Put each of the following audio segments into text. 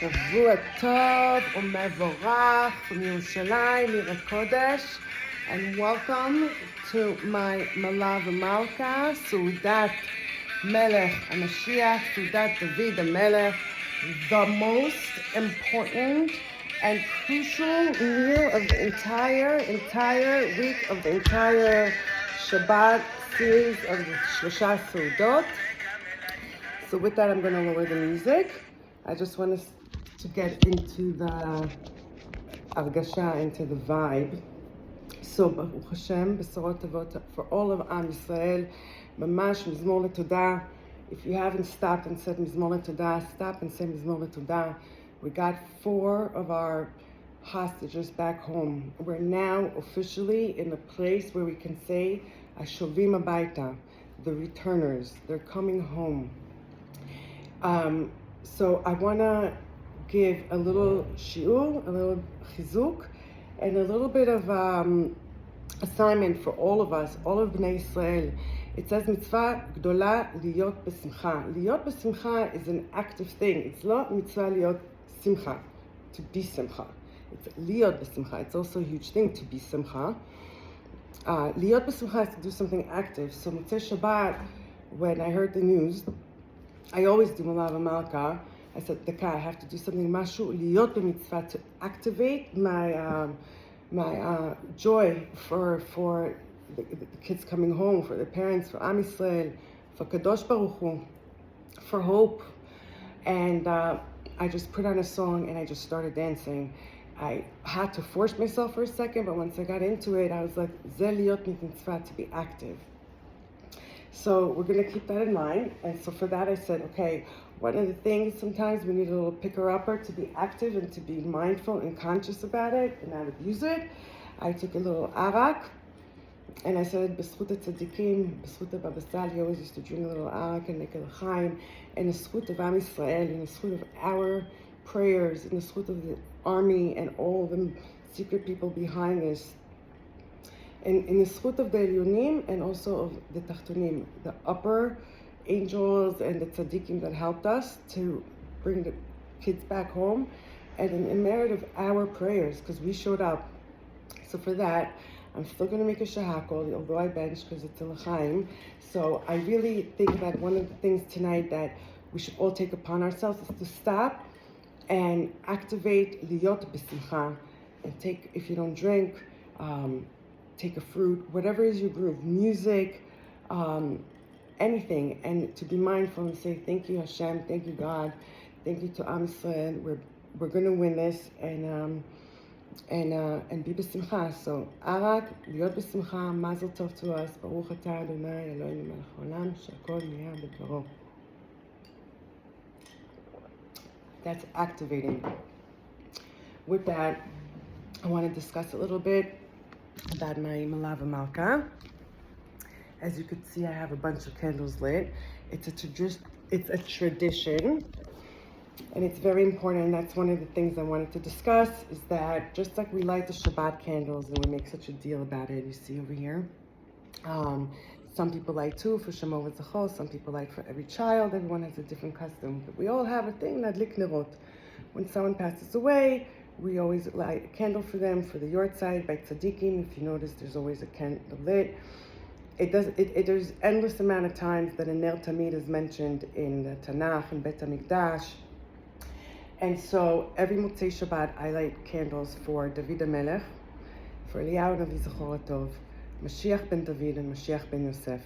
שבוע טוב ומבורך from Yerushalayim, עיר הקודש, and welcome to my Melava Malka, סעודת מלך המשיח, סעודת דוד המלך, the most important and crucial meal of the entire week of the entire Shabbat series of the Shlosha Seudot. So with that, I'm going to lower the music. I just want us to get into the argasha, into the vibe. So Baruch Hashem, Besorot Tovot for all of Am Yisrael, Mamash Mizmor LeTodah. If you haven't stopped and said Mizmor LeTodah, stop and say Mizmor LeTodah. We got 4 of our hostages back home. We're now officially in a place where we can say Ashovim Abaita, the returners. They're coming home. So I want to give a little shiur, a little chizuk, and a little bit of assignment for all of us, all of Bnei Israel. It says mitzvah gdola liyot besimcha. Liyot besimcha is an active thing. It's not mitzvah liyot simcha, to be simcha. It's liyot besimcha. It's also a huge thing to be simcha. Liyot besimcha is to do something active. So Motzei Shabbat, when I heard the news, I always do Melava Malka. I said, Daka, I have to do something mashu liyot b'mitzvah, to activate my joy for the kids coming home, for the parents, for Am Yisrael, for Kadosh Baruch Hu, for hope. And I just put on a song and I just started dancing. I had to force myself for a second, but once I got into it, I was like, Ze liyot mitzvah, to be active. So we're going to keep that in mind. And so for that I said, okay, one of the things, sometimes we need a little picker-upper to be active and to be mindful and conscious about it and not abuse it. I took a little arak and I said, B'schut tzadikim, b'schut Baba Sali, always used to drink a little arak and make a l'chaim, and the schut of Am Yisrael, and the schut of our prayers, and the schut of the army and all the secret people behind us. And in the schut of the Elyonim and also of the Tachtonim, the upper angels and the tzaddikim that helped us to bring the kids back home, and in merit of our prayers, because we showed up. So for that, I'm still going to make a shahakol, although I bench because it's a l'chaim. So I really think that one of the things tonight that we should all take upon ourselves is to stop and activate liyot b'simcha, and take, if you don't drink, take a fruit, whatever is your groove, music, anything, and to be mindful and say, thank you Hashem, thank you God, thank you to Am Yisrael, we're going to win this, and be b'simcha. So arak, להיות b'simcha, mazel tov to us, Baruch atah Adonai Eloheinu melech haolam, she'akol nהיה b'dvaro. That's activating. With that, I want to discuss a little bit about my Melava Malka. As you can see, I have a bunch of candles lit. It's a tradition, and it's very important. And that's one of the things I wanted to discuss, is that just like we light the Shabbat candles and we make such a deal about it, you see over here. Some people light 2 for Shemo v'Zachor. Some people light for every child. Everyone has a different custom, but we all have a thing, Nadlik Nerot. When someone passes away, we always light a candle for them, for the yortzeit by tzaddikim. If you notice, there's always a candle lit. There's endless amount of times that a ner tamid is mentioned in the Tanakh and Bet HaMikdash. And so every Motzei Shabbat, I light candles for David HaMelech, for Eliyahu Navi Zachor Tov, Mashiach ben David, and Mashiach ben Yosef.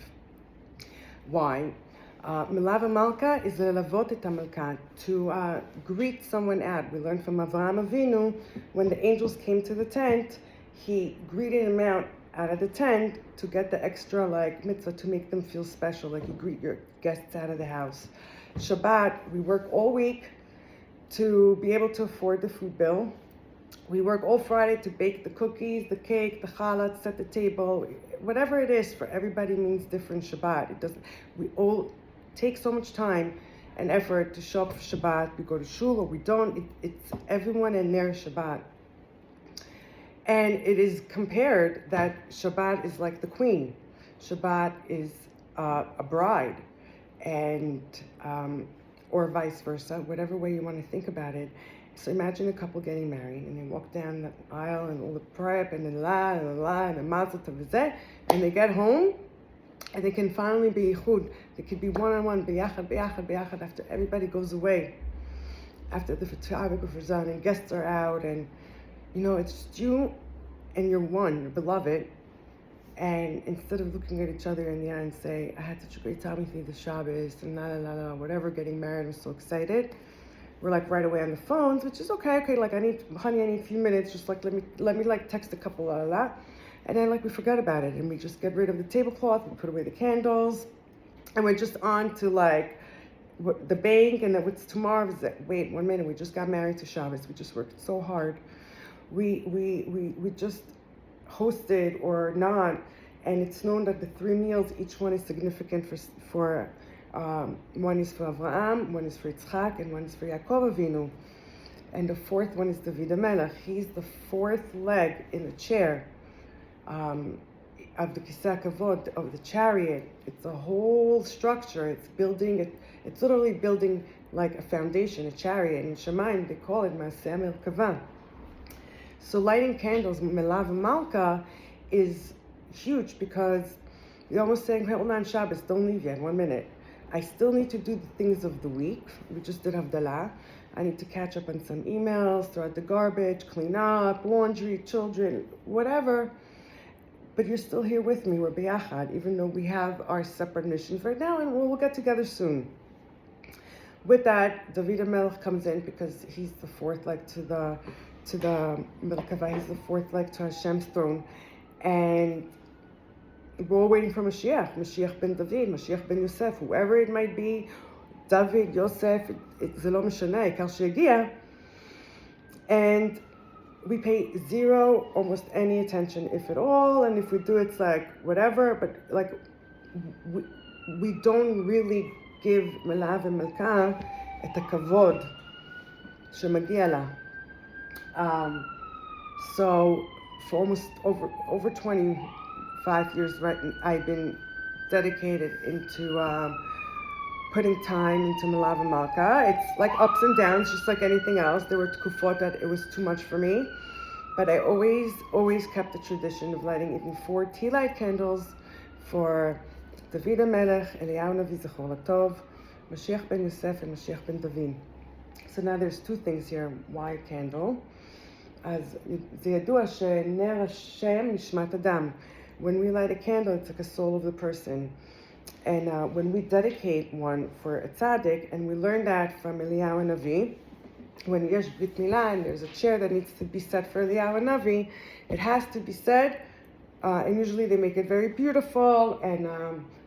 Why? Melava Malka is lelavot et hamalka, to greet someone out. We learned from Avraham Avinu, when the angels came to the tent, he greeted him out of the tent to get the extra mitzvah, to make them feel special, like you greet your guests out of the house. Shabbat, we work all week to be able to afford the food bill. We work all Friday to bake the cookies, the cake, the challah, set the table. Whatever it is, for everybody means different Shabbat. We all take so much time and effort to show up for Shabbat. We go to shul or we don't. It's everyone in their Shabbat. And it is compared that Shabbat is like the queen. Shabbat is a bride. And or vice versa, whatever way you want to think about it. So imagine a couple getting married, and they walk down the aisle, and all the prep, and the la, and the la, and the mazel tov, and they get home, and they can finally be yichud. They could be one-on-one, biyachad, biyachad, biyachad, after everybody goes away, after the photographer is done, and guests are out, and it's just you and your one, your beloved. And instead of looking at each other in the eye and say, I had such a great time with you this Shabbos, and la la la la, whatever, getting married, I'm so excited. We're like right away on the phones, which is okay, like I need a few minutes, just like let me like text a couple, la la la. And then like we forget about it, and we just get rid of the tablecloth, we put away the candles, and we're just on to like the bank, and then what's tomorrow? Wait 1 minute, we just got married to Shabbos, we just worked so hard. We just hosted or not, and it's known that the 3 meals, each one is significant for one is for Avraham, one is for Yitzchak, and one is for Yaakov Avinu, and the 4th one is David HaMelech. He's the 4th leg in the chair of the Kisei Kavod, of the chariot. It's a whole structure. It's building it. It's literally building like a foundation, a chariot. In Shemaim, they call it Maaseh Merkava. So lighting candles, Melava Malka, is huge because you're almost saying, hold on, Shabbos, don't leave yet, 1 minute. I still need to do the things of the week. We just did Havdalah. I need to catch up on some emails, throw out the garbage, clean up, laundry, children, whatever. But you're still here with me, we're biyachad, even though we have our separate missions right now, and we'll get together soon. With that, David HaMelech comes in because he's the 4th leg to the Merkava, he's the 4th leg to Hashem's throne, and we're all waiting for Mashiach ben David, Mashiach ben Yosef, whoever it might be, David, Yosef, זה לא משנה, העיקר שהגיע, and we pay zero, almost any attention, if at all, and if we do, it's like whatever, but like we don't really give Melava Malka את הכבוד שמגיע לה. So for almost over 25 years, right, I've been dedicated into putting time into Melava Malka. It's like ups and downs, just like anything else. There were tkufot that it was too much for me, but I always kept the tradition of lighting even 4 tea light candles for David HaMelech, Eliyahu Navi Zechor Latov, Mashiach ben Yosef, and Mashiach ben David. So now there's 2 things here. Why a candle? As זה ידוע שנר השם נשמת אדם. When we light a candle, it's like a soul of the person. And when we dedicate one for a tzaddik, and we learn that from Eliyahu Navi, when yesh brit milah and there's a chair that needs to be set for Eliyahu Navi, it has to be said, and usually they make it very beautiful and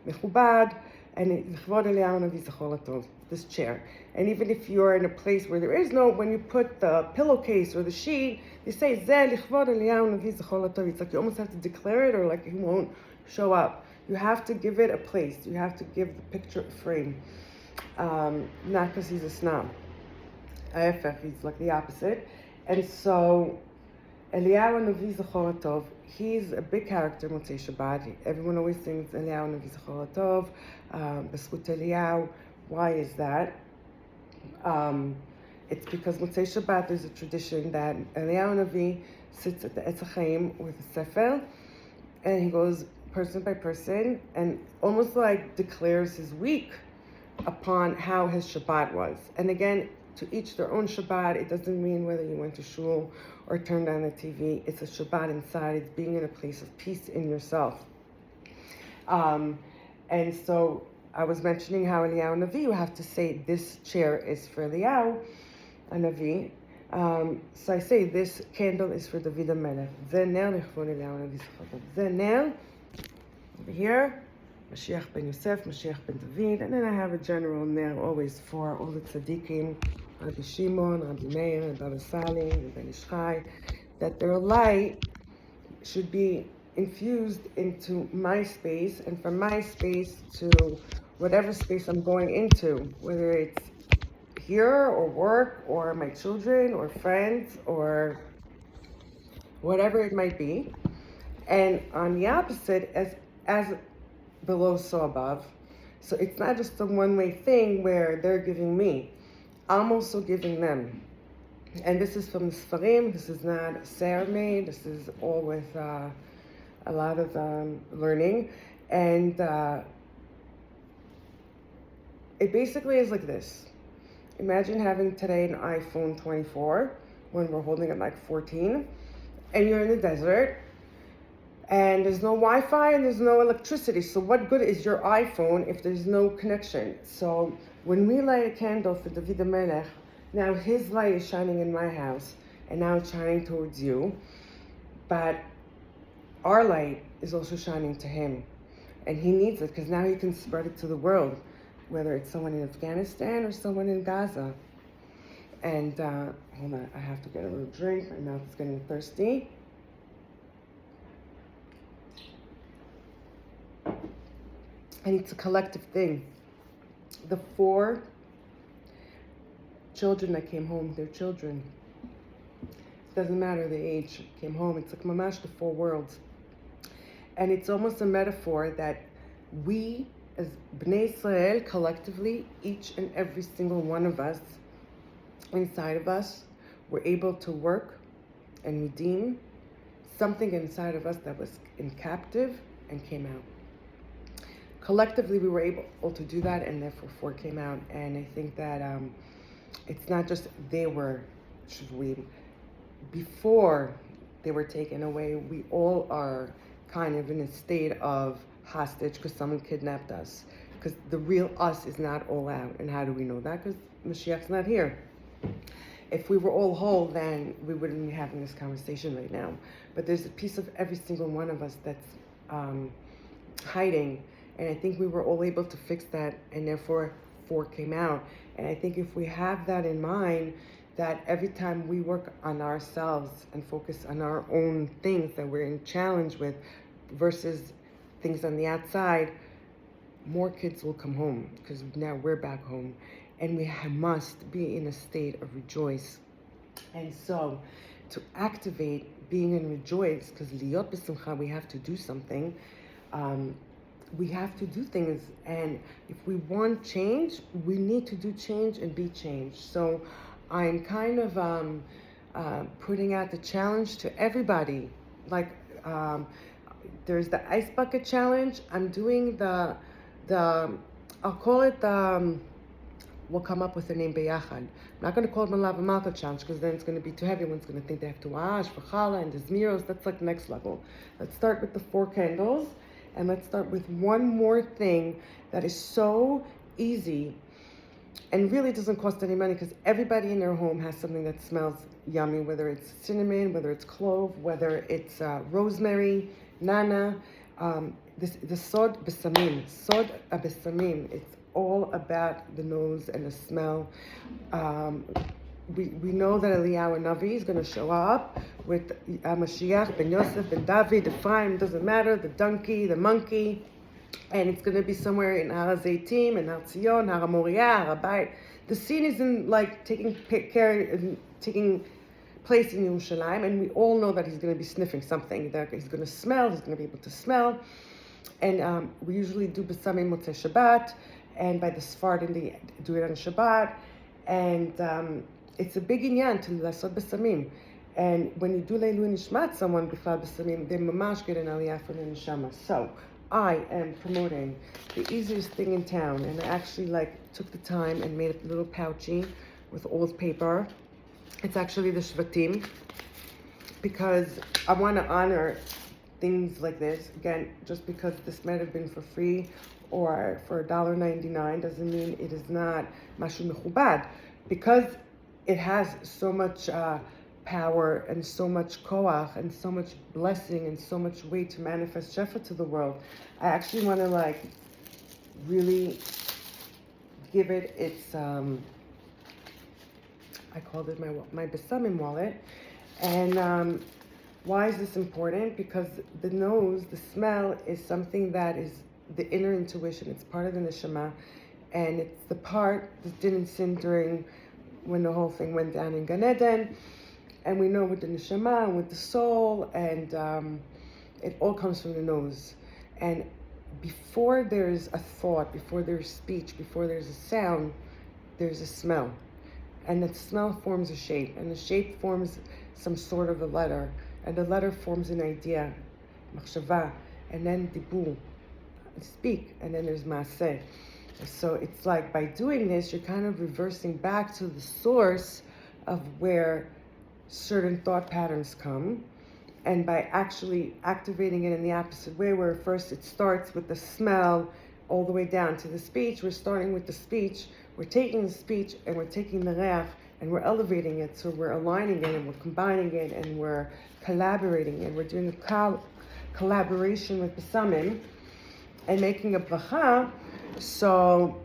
mechubad, and l'chvod Eliyahu Navi Zechor Latov, this chair. And even if you're in a place where there is no, when you put the pillowcase or the sheet, they say, Zeh l'chvod Eliyahu Navi Zechor Latov. It's like you almost have to declare it, or like he won't show up. You have to give it a place. You have to give the picture a frame. Not because he's a snob. He's like the opposite. And so, Eliyahu Navi Zechor Latov, he's a big character, Motzei Shabbat. Everyone always sings Eliyahu Navi Zechor Latov, B'zchut Eliyahu. Why is that? It's because Motzei Shabbat, there's a tradition that Eliyahu Navi sits at the Etz HaChaim with a sefer, and he goes person by person and almost like declares his week upon how his Shabbat was. And again, to each their own Shabbat. It doesn't mean whether you went to shul or turned on the TV. It's a Shabbat inside. It's being in a place of peace in yourself. And so I was mentioning how Eliyahu Navi, you have to say this chair is for Eliyahu Navi. So I say this candle is for David HaMelech. זה נר לכבוד אליהו הנביא זכותו. זה נר over here, Mashiach ben Yosef, Mashiach ben David, and then I have a general ner always for all the tzaddikim, Rabbi Shimon, Rabbi Meir, and Baba Salim, and Ben Ish Chai, that their light should be infused into my space, and from my space to whatever space I'm going into, whether it's here or work or my children or friends or whatever it might be. And on the opposite, as below so above, So it's not just a one-way thing where they're giving me. I'm also giving them. And this is from the Sfarim. This is not Sarah-made. This is all with a lot of learning. And it basically is like this. Imagine having today an iPhone 24 when we're holding it like 14, and you're in the desert, and there's no Wi-Fi and there's no electricity. So what good is your iPhone if there's no connection? So when we light a candle for David Melech, now his light is shining in my house, and now it's shining towards you. But our light is also shining to him, and he needs it because now he can spread it to the world, whether it's someone in Afghanistan or someone in Gaza. And hold on, I have to get a little drink. My mouth is getting thirsty. And it's a collective thing. The 4 children that came home, their children, it doesn't matter the age, came home. It's like mamash, the 4 worlds. And it's almost a metaphor that we, as Bnei Israel, collectively, each and every single one of us, inside of us, were able to work and redeem something inside of us that was in captive and came out. Collectively, we were able to do that, and therefore 4 came out. And I think that it's not just they were shvuim. Before they were taken away, we all are kind of in a state of hostage because someone kidnapped us. Because the real us is not all out. And how do we know that? Because Mashiach's not here. If we were all whole, then we wouldn't be having this conversation right now. But there's a piece of every single one of us that's hiding. And I think we were all able to fix that, and therefore 4 came out. And I think if we have that in mind, that every time we work on ourselves and focus on our own things that we're in challenge with versus things on the outside, more kids will come home because now we're back home. And we must be in a state of rejoice. And so to activate being in rejoice, because liyot b'simcha, we have to do something. We have to do things, and if we want change, we need to do change and be changed. So I'm kind of putting out the challenge to everybody. Like there's the ice bucket challenge. I'm doing the I'll call it the we'll come up with a name beyachad. I'm not going to call it Melava Malka challenge because then it's going to be too heavy. Everyone's going to think they have to wash for challah and the zmiros. That's like next level. Let's start with the 4 candles. And let's start with one more thing that is so easy and really doesn't cost any money because everybody in their home has something that smells yummy, whether it's cinnamon, whether it's clove, whether it's rosemary, nana, the sod besamim. Sod besamim. It's all about the nose and the smell. We know that Eliyahu Navi is going to show up with Mashiach, Ben Yosef, Ben David, Ephraim, doesn't matter, the donkey, the monkey, and it's going to be somewhere in Har HaZeitim, in Har Zion, Har HaMoriah, Har HaBayit. The scene is in like taking place in Yerushalayim, and we all know that he's going to be sniffing something. That he's going to smell. He's going to be able to smell, and we usually do Besamim Motzei Shabbat, and by the Sephardim they do it on Shabbat, and it's a big inyan to lasot besamim. And when you do leilu nishmat someone b'chlal besamim, they mamash get an aliyah for the neshama. So I am promoting the easiest thing in town, and I actually took the time and made a little pouchy with old paper. It's actually the shvatim because I want to honor things like this. Again, just because this might have been for free or for $1.99 doesn't mean it is not mashu mechubad, because it has so much power and so much koach and so much blessing and so much way to manifest shefa to the world. I actually want to really give it its I called it my besamim wallet. And why is this important? Because the nose, the smell, is something that is the inner intuition. It's part of the neshama, and it's the part that didn't sin during when the whole thing went down in Gan Eden. And we know with the neshama and with the soul, and it all comes from the nose. And before there's a thought, before there's speech, before there's a sound, there's a smell. And the smell forms a shape, and the shape forms some sort of a letter, and the letter forms an idea, machshava, and then dibur, speak, and then there's maaseh. So it's like by doing this, you're kind of reversing back to the source of where certain thought patterns come, and by actually activating it in the opposite way, where first it starts with the smell all the way down to the speech. We're starting with the speech, we're taking the speech and we're taking the reach and we're elevating it, so we're aligning it and we're combining it and we're collaborating and we're doing a collaboration with the summon and making a bracha. So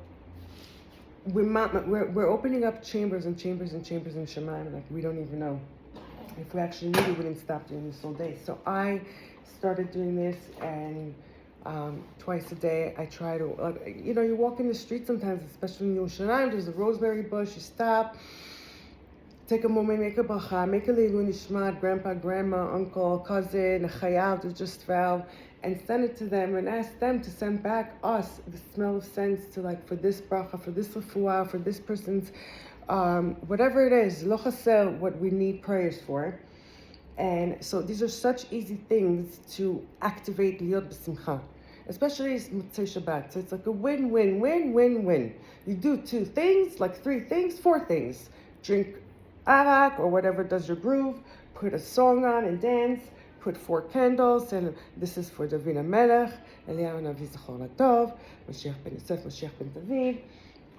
we're opening up chambers and chambers and chambers in Shemaim, like we don't even know. If we actually knew, we wouldn't stop doing this all day. So I started doing this, and twice a day I try to, you walk in the street sometimes, especially in Yerushalayim, there's a rosemary bush, you stop, take a moment, make a bracha, make a leilu nishmat, grandpa, grandma, uncle, cousin, a chayal who just fell, and send it to them and ask them to send back us the smell of sense to, like, for this bracha, for this refuah, for this person's whatever it is, lo chaser, what we need prayers for. And so these are such easy things to activate liot b'simcha, especially Motzei Shabbat. So it's like a win, win, win, win, win. You do 2 things, like 3 things, 4 things. Drink arak or whatever does your groove, put a song on and dance, put 4 candles, and this is for David HaMelech, Eliyahu Navi Zachor Latov, Mashiach ben Yosef, Mashiach ben David.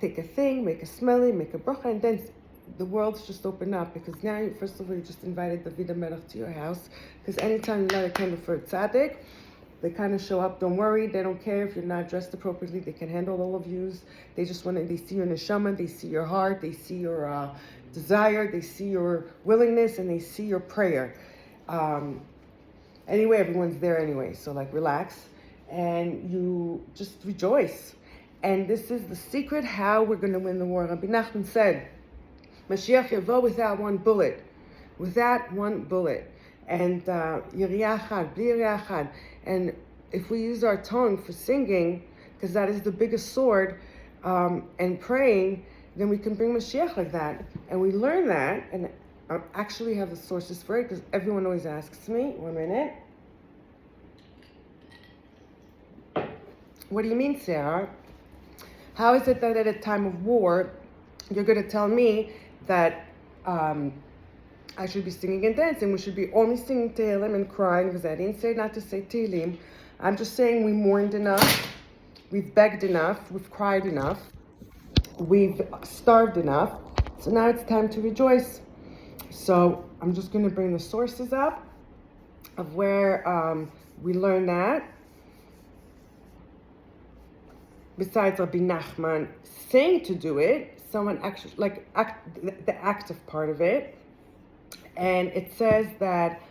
Take a thing, make a smelly, make a bracha, and then the world's just open up, because now, first of all, you just invited David HaMelech to your house, because anytime you light a candle for a tzaddik, they kind of show up. Don't worry, they don't care if you're not dressed appropriately. They can handle all of yous. They just they see your neshama, they see your heart, they see your desire, they see your willingness, and they see your prayer. Anyway, everyone's there anyway, so like relax, and you just rejoice. And this is the secret how we're going to win the war. Rabbi Nachman said, Mashiach yavo without one bullet. Without one bullet. And yiriyah achad, bli yiriyah achad. And if we use our tongue for singing, because that is the biggest sword, and praying, then we can bring Mashiach like that. And we learn that, and I actually have the sources for it, because everyone always asks me, 1 minute. What do you mean, Sarah? How is it that at a time of war, you're going to tell me that I should be singing and dancing? We should be only singing Tehillim and crying, because I didn't say not to say Tehillim. I'm just saying we mourned enough, we've begged enough, we've cried enough, we've starved enough, so now it's time to rejoice. So I'm just going to bring the sources up of where we learn that. Besides Rabbi Nachman saying to do it, someone actually, the active part of it. And it says that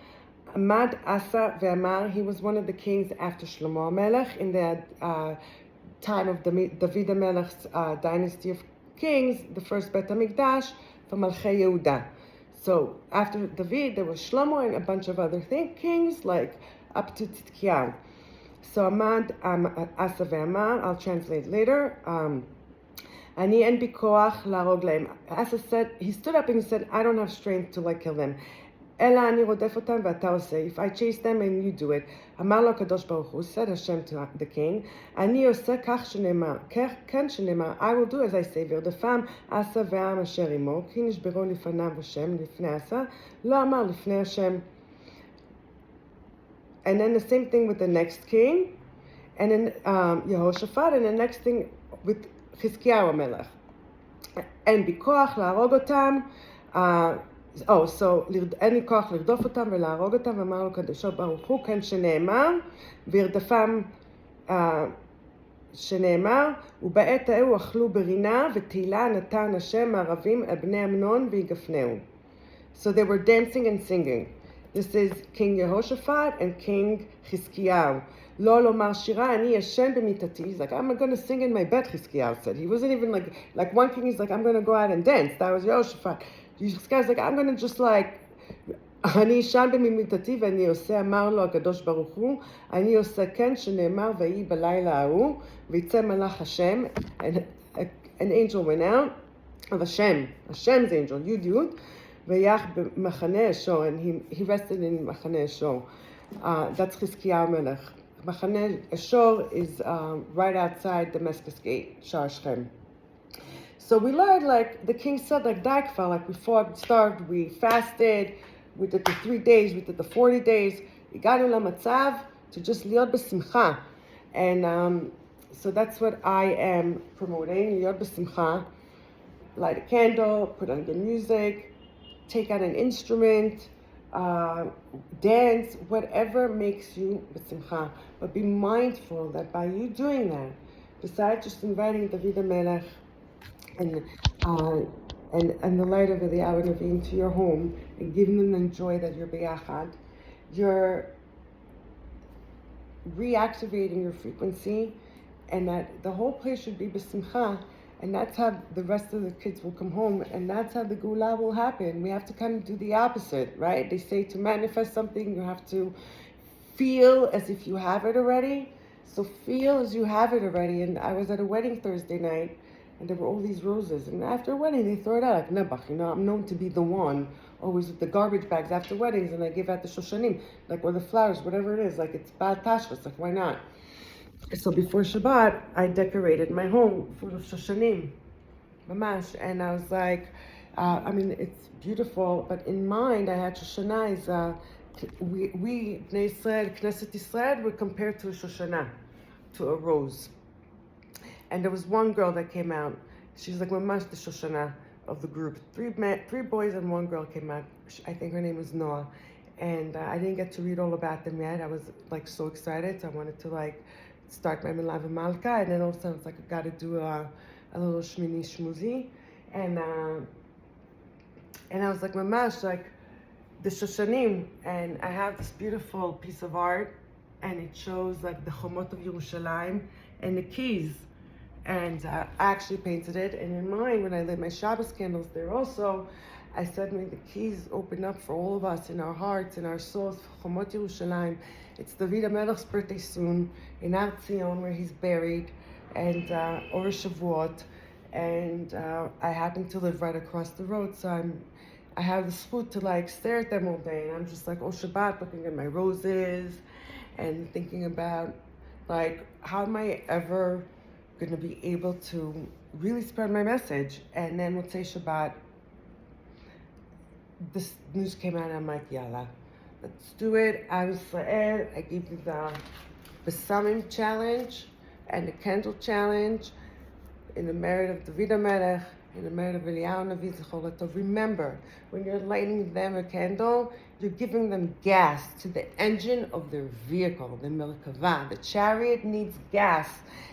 Ahmad Asa ve'amar, he was one of the kings after Shlomo HaMelech in the time of David HaMelech's dynasty of kings, the first Bet HaMikdash from Malchei Yehuda. So after David, there was Shlomo and a bunch of other kings, like up to Tzidkiyahu. So Ahmad Asa ve'amar, I'll translate later. Ani en bi koach larog lehem. Asa said, he stood up and he said, I don't have strength to kill them. Ela ani rodef otam ve'ata oseh. If I chase them and you do it. Amar lo Kadosh Baruch Hu, said Hashem to the king, Ani oseh kach shenemar, ken shenemar, I will do as I say. V'yerdefam Asa ve'am asher imo, ki nishbero lifanav Hashem, lifnei Asa, lo amar lifnei Hashem. And then the same thing with the next king, and then Yehoshaphat, and the next thing with Chizkiyahu HaMelech. And bikoach להרוג אותם, אין לי כוח לרדוף אותם ולהרוג אותם, ואמר לו קדושו ברוך הוא, כן שנאמר, וירדפם שנאמר, ובעת ההוא אכלו ברינה, ותהילה נתן השם מערבים על בני אמנון ויגפנהו. So they were dancing and singing. This is King Yehoshaphat and King Chizkiyahu. Lo lomar shira, ani yashen b'mitati. He's like, I'm going to sing in my bed, Chizkiyahu said. He wasn't even like one king, he's like, I'm going to go out and dance. That was Yehoshaphat. Chizkiyahu's like, I'm going to just אני אשן במיטתי ואני עושה, אמר לו הקדוש ברוך הוא, אני עושה כן שנאמר ויהי בלילה ההוא, ויצא מלאך השם, an angel went out of Hashem's angel, Yud Yud, ויח במחנה אשור, and he rested in מחנה אשור. That's Chizkiyahu Melech. Machane Ashur is right outside Damascus Gate, Shar Shechem. So we learned, like the king said, like Daikfa, like we fought, we starved, we fasted, we did the 3 days, we did the 40 days. Iganu lamatzav to just liot b'simcha. And so that's what I am promoting, liot b'simcha. Light a candle, put on good music, take out an instrument, dance, whatever makes you b'simcha. But be mindful that by you doing that, besides just inviting David Melech and the light of the Eliyahu Navi into your home and giving them the joy that you're beyachad, you're reactivating your frequency, and that the whole place should be b'simcha, and that's how the rest of the kids will come home, and that's how the Geulah will happen. We have to kind of do the opposite, right? They say to manifest something, you have to feel as if you have it already. So feel as you have it already. And I was at a wedding Thursday night, and there were all these roses. And after a wedding, they throw it out like Nebuch. You know, I'm known to be the one always with the garbage bags after weddings, and I give out the shoshanim, like, or the flowers, whatever it is. Like, it's bad tashvas, like, why not? So before Shabbat, I decorated my home full of shoshanim, mamash. And I was like, I mean, it's beautiful, but in mind, I had Shoshana is, we Bnei Israel, Knesset Israel, were compared to a Shoshana, to a rose. And there was one girl that came out. She's like mamash the Shoshana of the group. Three boys and one girl came out. I think her name was Noah. And I didn't get to read all about them yet. I was like so excited. So I wanted to like start my Melava Malka. And then also I was like, I got to do a little shmini shmuzi. And I was like, mamash, like the Shoshanim. And I have this beautiful piece of art. And it shows like the Chomot of Yerushalayim and the keys. And I actually painted it. And in mine, when I lit my Shabbos candles there also, I said, may the keys open up for all of us in our hearts, in our souls. Chomot Yerushalayim. It's David HaMelech's birthday soon in Ar Zion, where he's buried, and Or Shavuot. And I happen to live right across the road, so I have the zchut to like stare at them all day. And I'm just like, oh Shabbat, looking at my roses and thinking about like, how am I ever going to be able to really spread my message? And then we'll say Shabbat, this news came out, and I'm like, yalla, let's do it. I gave you the Besamim challenge and the candle challenge in the merit of David HaMelech, in the merit of Eliyahu Navi Zichron Latov. Remember, when you're lighting them a candle, you're giving them gas to the engine of their vehicle, the Merkava. The chariot needs gas,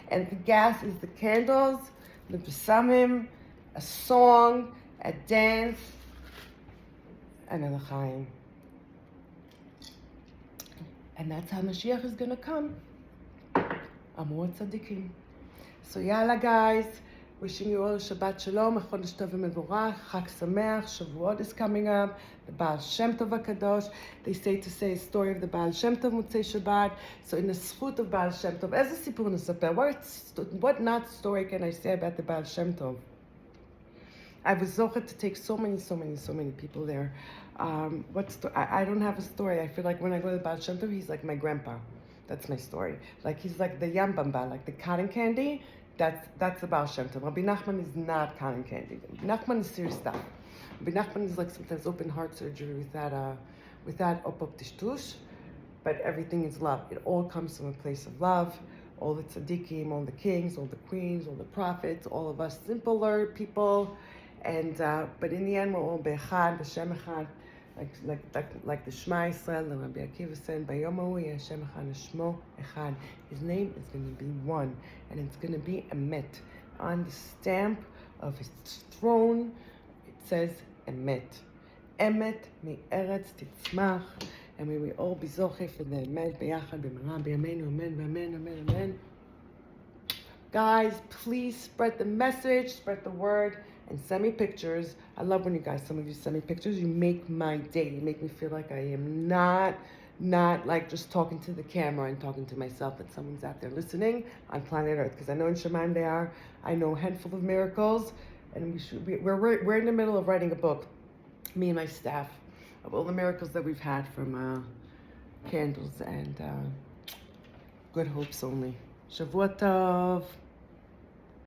and the gas is the candles, the Besamim, a song, a dance, and a l'chaim. And that's how Mashiach is going to come. Amor tzadikim. So yalla guys, wishing you all Shabbat Shalom, a Chodesh Tov Mevorach, Chag Sameach, Shavuot is coming up, the Baal Shem Tov HaKadosh. They say a story of the Baal Shem Tov Motzei Shabbat. So in the zchut of Baal Shem Tov, as a sipur nesaper, what not story can I say about the Baal Shem Tov? I was zocher to take so many people there. I don't have a story. I feel like when I go to the Baal Shem Tov, he's like my grandpa. That's my story. Like he's like the yambamba, like the cotton candy. That's the Baal Shem Tov. Rabbi Nachman is not cotton candy. Rabbi Nachman is serious stuff. Rabbi Nachman is like sometimes open heart surgery without opop tishtush, but everything is love. It all comes from a place of love. All the tzaddikim, all the kings, all the queens, all the prophets, all of us simpler people. And but in the end, we're all be'echad, b'shem echad, like the Shema Yisrael, the Rabbi Akiva said, "Bayom hahu Hashem echad, Shmo echad." His name is going to be one, and it's going to be Emet. On the stamp of his throne, it says Emet. Emet me'eretz titzmach, and may we all be zocheh for the Emet b'yachad b'mara b'yameinu, amen, amen, amen, amen. Guys, please spread the message, spread the word. and send me pictures. I love when you guys, some of you send me pictures. You make my day. You make me feel like I am not like just talking to the camera and talking to myself, that someone's out there listening on planet Earth. Because I know in Shemaim they are. I know a handful of miracles, and we're in the middle of writing a book, me and my staff, of all the miracles that we've had from candles and good hopes only. Shavua Tov.